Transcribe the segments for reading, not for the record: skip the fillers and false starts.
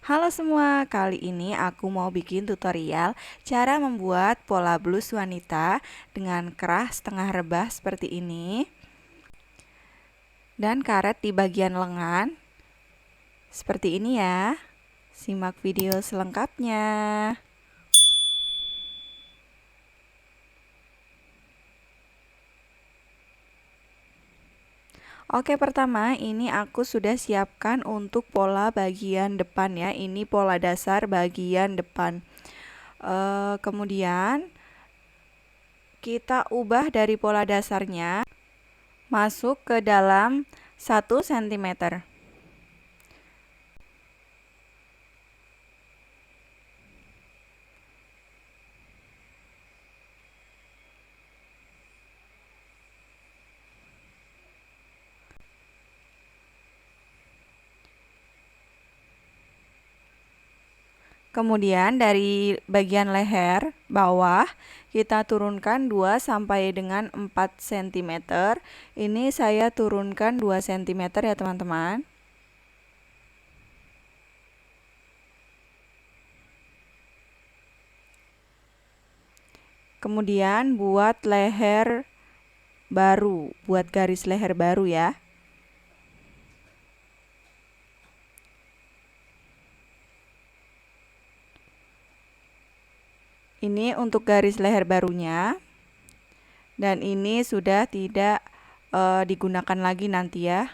Halo semua, kali ini aku mau bikin tutorial cara membuat pola blus wanita dengan kerah setengah rebah seperti ini dan karet di bagian lengan seperti ini ya. Simak video selengkapnya. Oke, pertama ini aku sudah siapkan untuk pola bagian depan ya. Ini pola dasar bagian depan. Kemudian kita ubah dari pola dasarnya masuk ke dalam 1 cm. Kemudian dari bagian leher bawah kita turunkan 2 sampai dengan 4 cm. Ini saya turunkan 2 cm ya teman-teman. Kemudian buat leher baru, buat garis leher baru ya. Ini untuk garis leher barunya. Dan ini sudah tidak digunakan lagi nanti ya.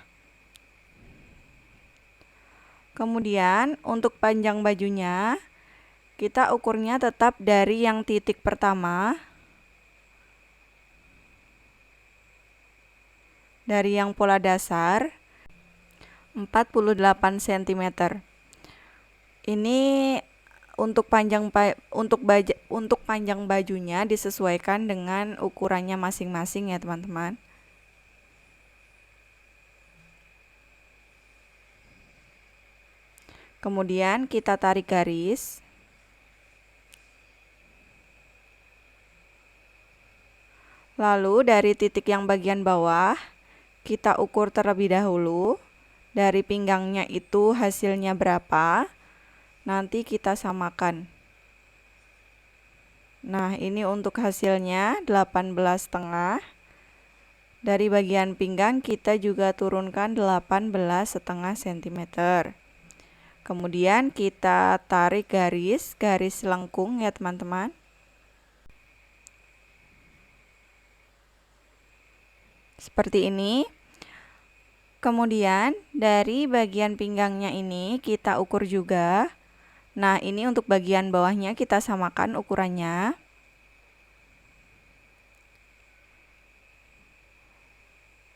Kemudian untuk panjang bajunya kita ukurnya tetap dari yang titik pertama, dari yang pola dasar 48 cm. Ini untuk panjang bajunya disesuaikan dengan ukurannya masing-masing ya teman-teman. Kemudian kita tarik garis. Lalu dari titik yang bagian bawah kita ukur terlebih dahulu. Dari pinggangnya itu hasilnya berapa? Nanti kita samakan. Nah, ini untuk hasilnya 18,5. Dari bagian pinggang kita juga turunkan 18,5 cm. Kemudian kita tarik garis lengkung ya teman-teman. Seperti ini. Kemudian dari bagian pinggangnya ini kita ukur juga. Nah, ini untuk bagian bawahnya kita samakan ukurannya.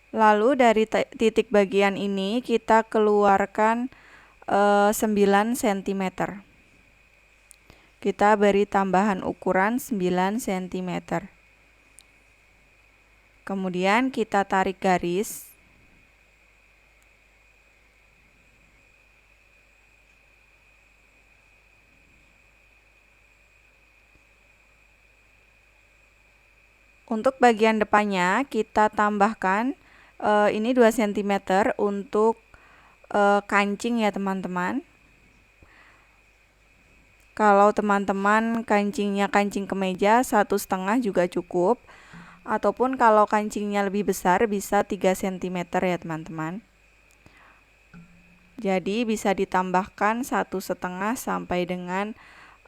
Lalu dari titik bagian ini kita keluarkan 9 cm. Kita beri tambahan ukuran 9 cm. Kemudian kita tarik garis. Untuk bagian depannya kita tambahkan ini 2 cm untuk kancing ya teman-teman. Kalau teman-teman kancingnya kancing kemeja 1,5 juga cukup. Ataupun kalau kancingnya lebih besar bisa 3 cm ya teman-teman. Jadi bisa ditambahkan 1,5 sampai dengan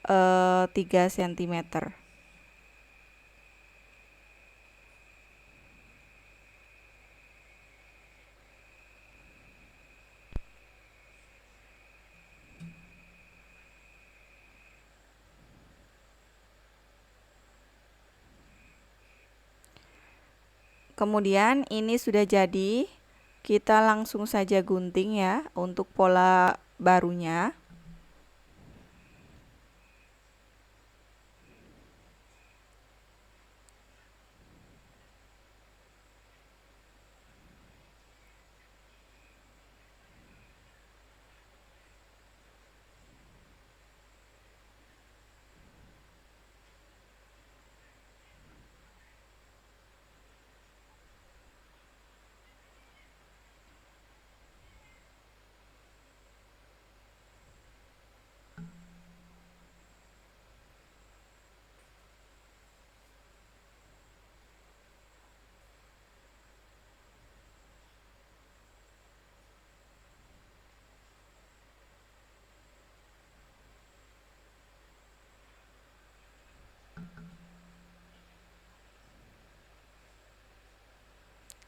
3 cm. Kemudian ini sudah jadi, kita langsung saja gunting ya untuk pola barunya.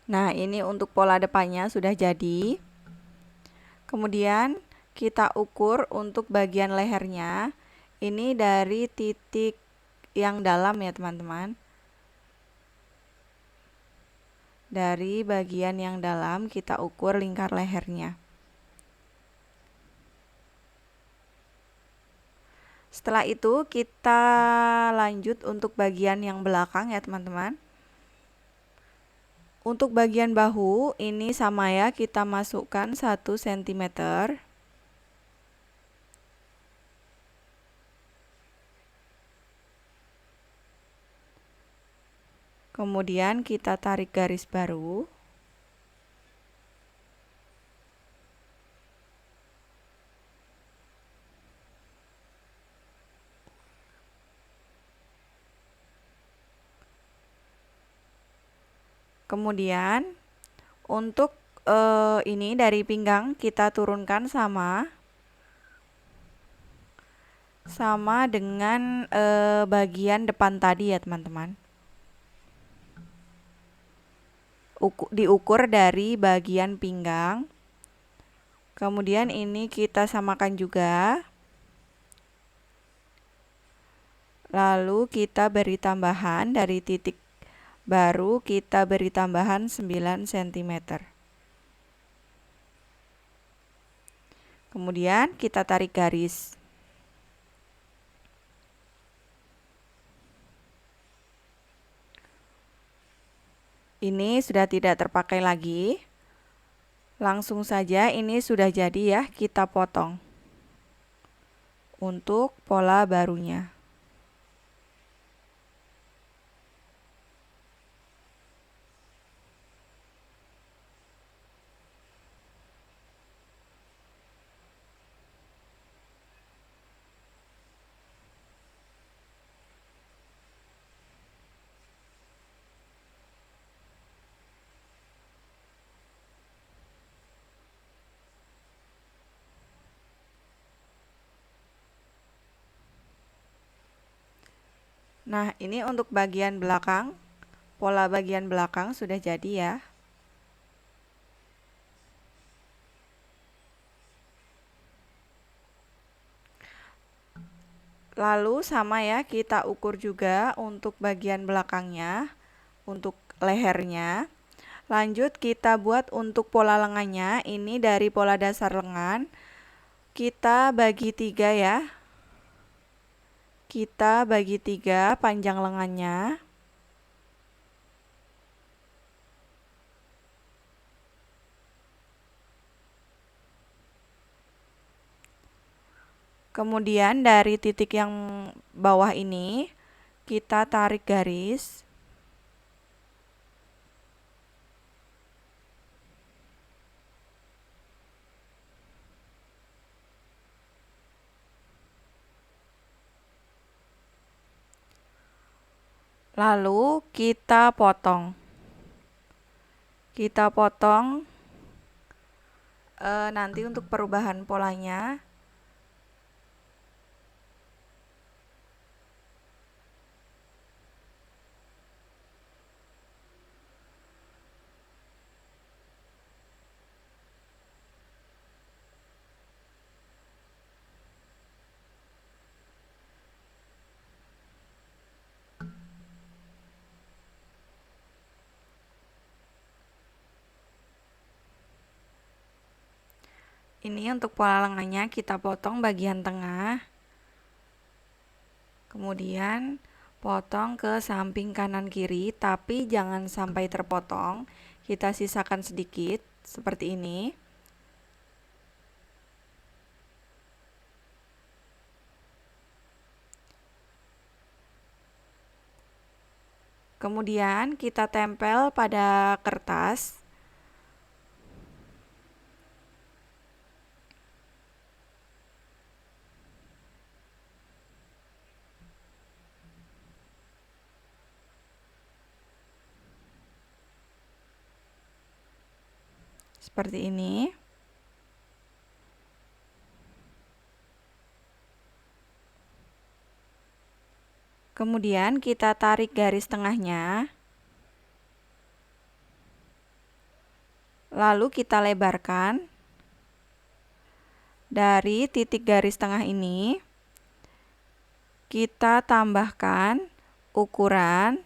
Nah, ini untuk pola depannya sudah jadi. Kemudian kita ukur untuk bagian lehernya. Ini dari titik yang dalam ya teman-teman. Dari bagian yang dalam kita ukur lingkar lehernya. Setelah itu kita lanjut untuk bagian yang belakang ya teman-teman. Untuk bagian bahu ini sama ya, kita masukkan 1 cm. Kemudian kita tarik garis baru. Kemudian untuk ini dari pinggang kita turunkan sama dengan bagian depan tadi ya teman-teman. Diukur dari bagian pinggang. Kemudian ini kita samakan juga. Lalu kita beri tambahan dari titik baru, kita beri tambahan 9 cm. Kemudian kita tarik garis. Ini sudah tidak terpakai lagi. Langsung saja ini sudah jadi ya, kita potong untuk pola barunya. Nah, ini untuk bagian belakang. Pola bagian belakang sudah jadi ya. Lalu sama ya, kita ukur juga untuk bagian belakangnya, untuk lehernya. Lanjut kita buat untuk pola lengannya. Ini dari pola dasar lengan, kita bagi 3 ya. Kita bagi 3 panjang lengannya. Kemudian dari titik yang bawah ini kita tarik garis. Lalu kita potong. Kita potong nanti untuk perubahan polanya. Ini untuk pola lengannya kita potong bagian tengah. Kemudian potong ke samping kanan kiri, tapi jangan sampai terpotong. Kita sisakan sedikit seperti ini. Kemudian kita tempel pada kertas. Seperti ini. Kemudian kita tarik garis tengahnya. Lalu kita lebarkan dari titik garis tengah ini. Kita tambahkan ukuran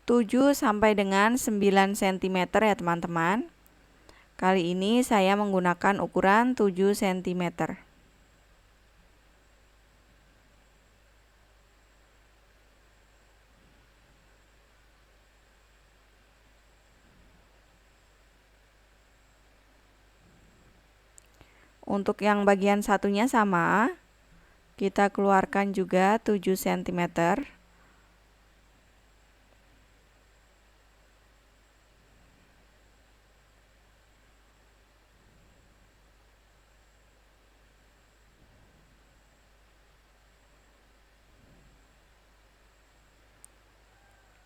7 sampai dengan 9 cm ya teman-teman. Kali ini saya menggunakan ukuran 7 cm. Untuk yang bagian satunya sama, kita keluarkan juga 7 cm.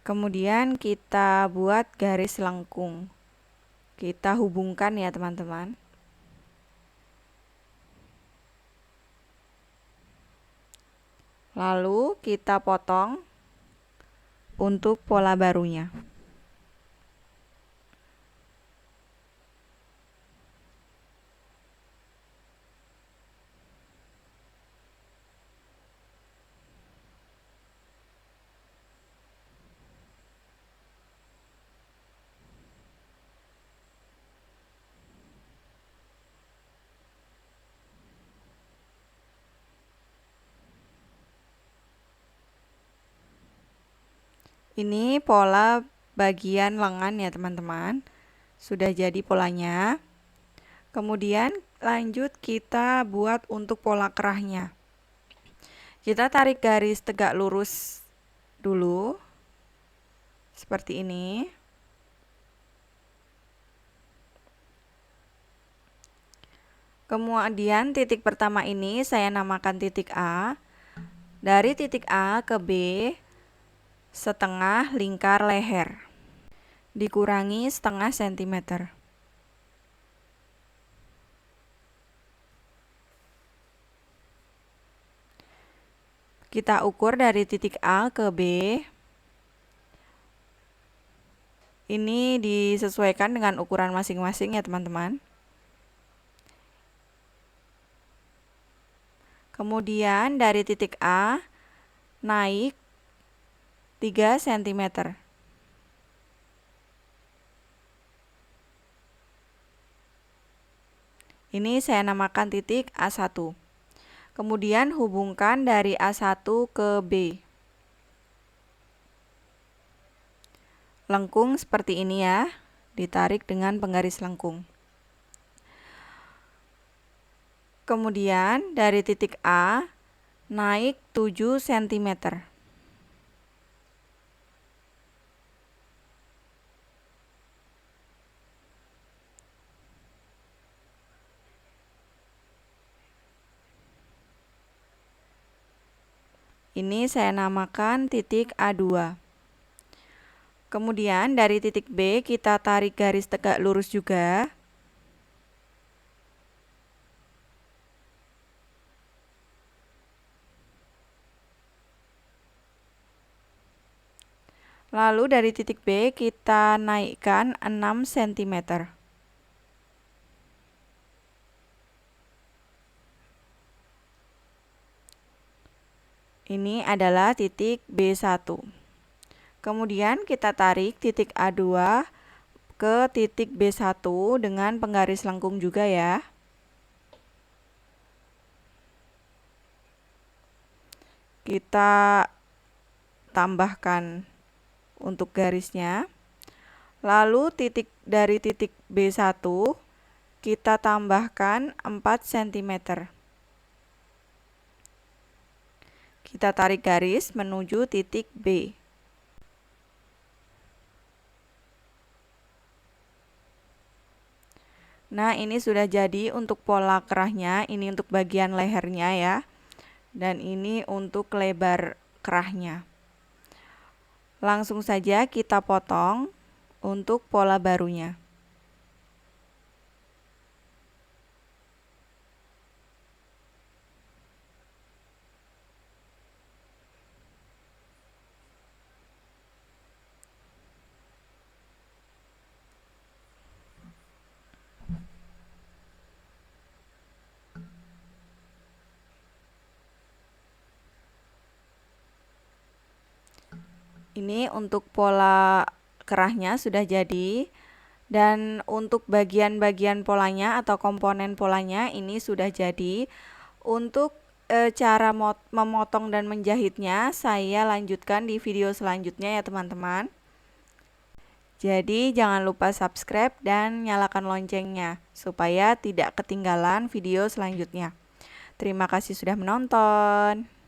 Kemudian kita buat garis lengkung. Kita hubungkan ya teman-teman. Lalu kita potong untuk pola barunya. Ini pola bagian lengan ya teman-teman. Sudah jadi polanya. Kemudian lanjut kita buat untuk pola kerahnya. Kita tarik garis tegak lurus dulu. Seperti ini. Kemudian titik pertama ini saya namakan titik A. Dari titik A ke B, setengah lingkar leher, dikurangi setengah sentimeter. Kita ukur dari titik A ke B. Ini disesuaikan dengan ukuran masing-masing ya teman-teman. Kemudian dari titik A naik 3 cm. Ini saya namakan titik A1. Kemudian hubungkan dari A1 ke B. Lengkung seperti ini ya, ditarik dengan penggaris lengkung. Kemudian dari titik A naik 7 cm. Ini saya namakan titik A2. Kemudian dari titik B kita tarik garis tegak lurus juga. Lalu dari titik B kita naikkan 6 cm. Ini adalah titik B1. Kemudian kita tarik titik A2 ke titik B1 dengan penggaris lengkung juga ya. Kita tambahkan untuk garisnya. Lalu dari titik B1 kita tambahkan 4 cm. Kita tarik garis menuju titik B. Nah, ini sudah jadi untuk pola kerahnya. Ini untuk bagian lehernya ya. Dan ini untuk lebar kerahnya. Langsung saja kita potong untuk pola barunya. Ini untuk pola kerahnya sudah jadi, dan untuk bagian-bagian polanya atau komponen polanya ini sudah jadi. Untuk cara memotong dan menjahitnya saya lanjutkan di video selanjutnya ya teman-teman. Jadi jangan lupa subscribe dan nyalakan loncengnya supaya tidak ketinggalan video selanjutnya. Terima kasih sudah menonton.